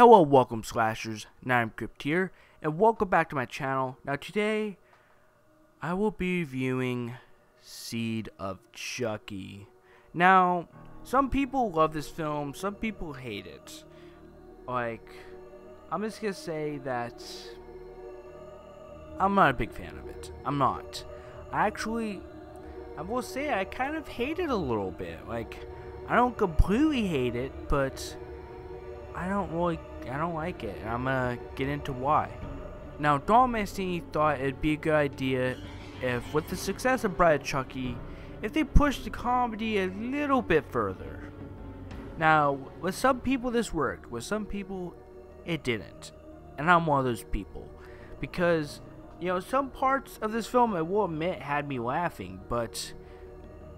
Hello, welcome slashers. Now I'm Crypt here, and welcome back to my channel. Now today, I will be reviewing Seed of Chucky. Now, some people love this film, some people hate it. I'm just gonna say that I'm not a big fan of it. I'm not. I will say I kind of hate it a little bit. I don't completely hate it, but I don't like it, and I'm gonna get into why. Now, Don Mancini thought it'd be a good idea if, with the success of Bride of Chucky, if they pushed the comedy a little bit further. Now, with some people this worked, with some people it didn't, and I'm one of those people, because, you know, some parts of this film, I will admit, had me laughing, but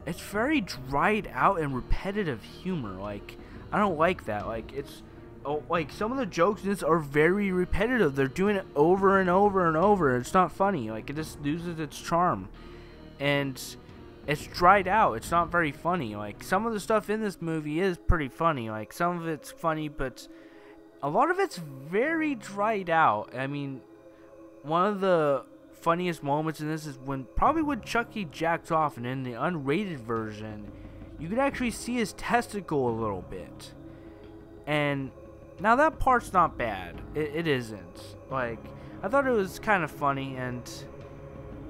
it's very dried out and repetitive humor. I don't like that. Some of the jokes in this are very repetitive. They're doing it over and over and over. It's not funny. It just loses its charm. And it's dried out. It's not very funny. Some of the stuff in this movie is pretty funny. Some of it's funny, but a lot of it's very dried out. I mean, one of the funniest moments in this is probably when Chucky jacks off, and in the unrated version, you could actually see his testicle a little bit. And now that part's not bad. It isn't. I thought it was kind of funny, and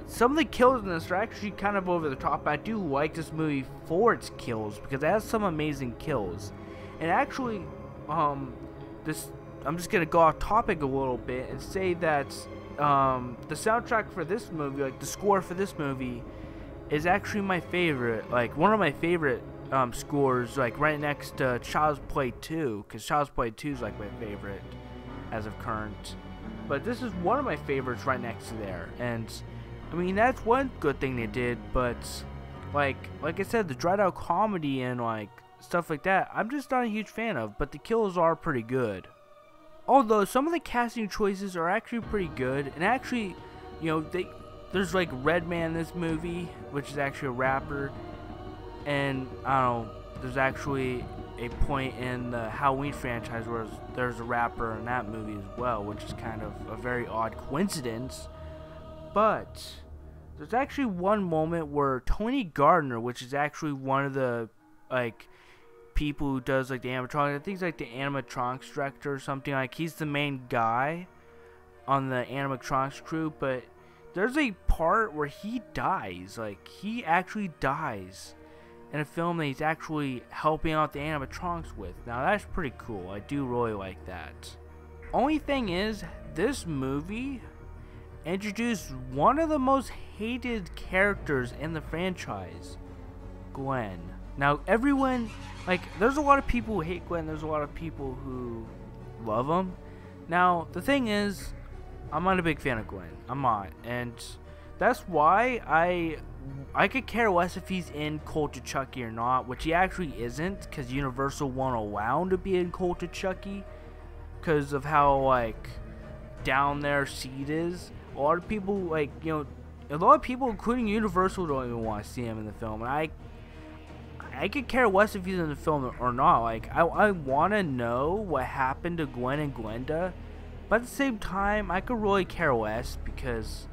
some of the kills in this are actually kind of over the top. I do like this movie for its kills, because it has some amazing kills. And actually, I'm just gonna go off topic a little bit and say that the soundtrack for this movie, the score for this movie, is actually my favorite. One of my favorite scores, right next to Child's Play 2, because Child's Play 2 is my favorite as of current. But this is one of my favorites right next to there, and I mean, that's one good thing they did. But like I said, the dried out comedy and stuff like that, I'm just not a huge fan of. But the kills are pretty good. Although some of the casting choices are actually pretty good, and actually, you know, there's Redman in this movie, which is actually a rapper. And, I don't know, there's actually a point in the Halloween franchise where there's a rapper in that movie as well, which is kind of a very odd coincidence. But there's actually one moment where Tony Gardner, which is actually one of the, people who does, the animatronics, I think he's, the animatronics director or something, he's the main guy on the animatronics crew, but there's a part where he dies, he actually dies in a film that he's actually helping out the animatronics with. Now that's pretty cool. I do really like that. Only thing is, this movie introduced one of the most hated characters in the franchise, Gwen. Now everyone, there's a lot of people who hate Gwen, there's a lot of people who love him. Now the thing is, I'm not a big fan of Gwen. I'm not, and that's why I could care less if he's in Cult of Chucky or not, which he actually isn't, because Universal won't allow him to be in Cult of Chucky because of how down there Seed is. A lot of people a lot of people, including Universal, don't even want to see him in the film, and I could care less if he's in the film or not. I want to know what happened to Gwen and Glenda, but at the same time, I could really care less, because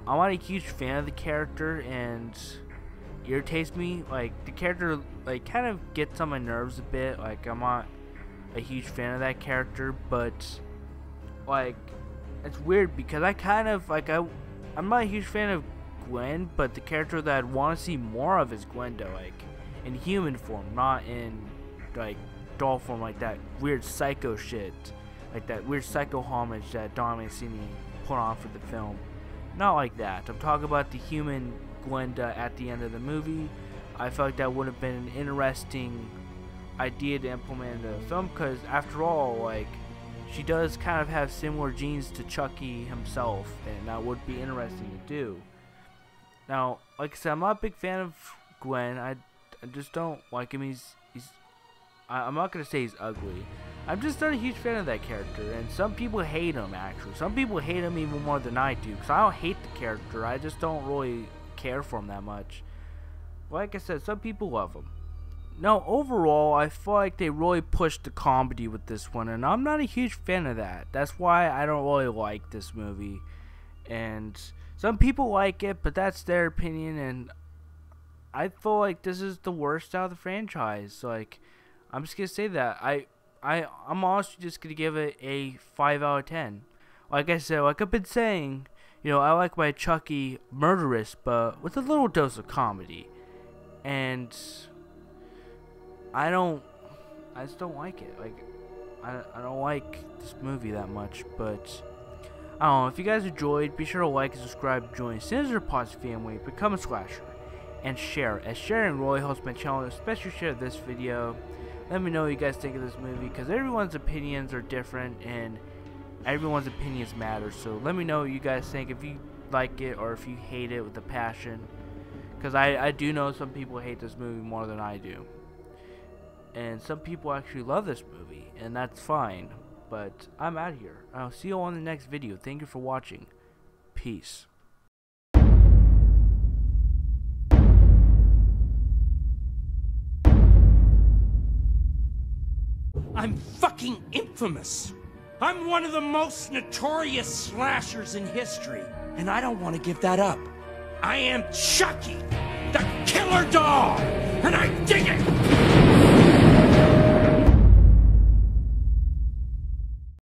I'm not a huge fan of the character, and irritates me. The character, kind of gets on my nerves a bit. I'm not a huge fan of that character, but, it's weird, because I kind of, I'm not a huge fan of Gwen, but the character that I'd want to see more of is Glenda, in human form, not in, doll form, that weird psycho shit, that weird psycho homage that Don Mancini put on for the film. Not like that. I'm talking about the human Glenda at the end of the movie. I felt that would have been an interesting idea to implement in the film, because after all, she does kind of have similar genes to Chucky himself, and that would be interesting to do. Now, like I said, I'm not a big fan of Gwen. I just don't like him. I'm not gonna say he's ugly. I'm just not a huge fan of that character, and some people hate him, actually. Some people hate him even more than I do, because I don't hate the character, I just don't really care for him that much. Like I said, some people love him. no, overall, I feel like they really pushed the comedy with this one, and I'm not a huge fan of that. That's why I don't really like this movie. And some people like it, but that's their opinion, and I feel like this is the worst out of the franchise. Like, I'm just gonna say that. I'm honestly just gonna give it a 5 out of 10. Like I said, like I've been saying, you know, I like my Chucky murderous, but with a little dose of comedy. And I just don't like it. Like, I don't like this movie that much, but I don't know. If you guys enjoyed, be sure to like and subscribe, join Sinister Pods family, become a slasher, and share. As sharing really helps my channel, especially share this video. Let me know what you guys think of this movie, because everyone's opinions are different, and everyone's opinions matter. So let me know what you guys think, if you like it or if you hate it with a passion. Because I do know some people hate this movie more than I do. And some people actually love this movie, and that's fine. But I'm out of here. I'll see you on the next video. Thank you for watching. Peace. I'm fucking infamous. I'm one of the most notorious slashers in history, and I don't want to give that up. I am Chucky, the killer dog, and I dig it!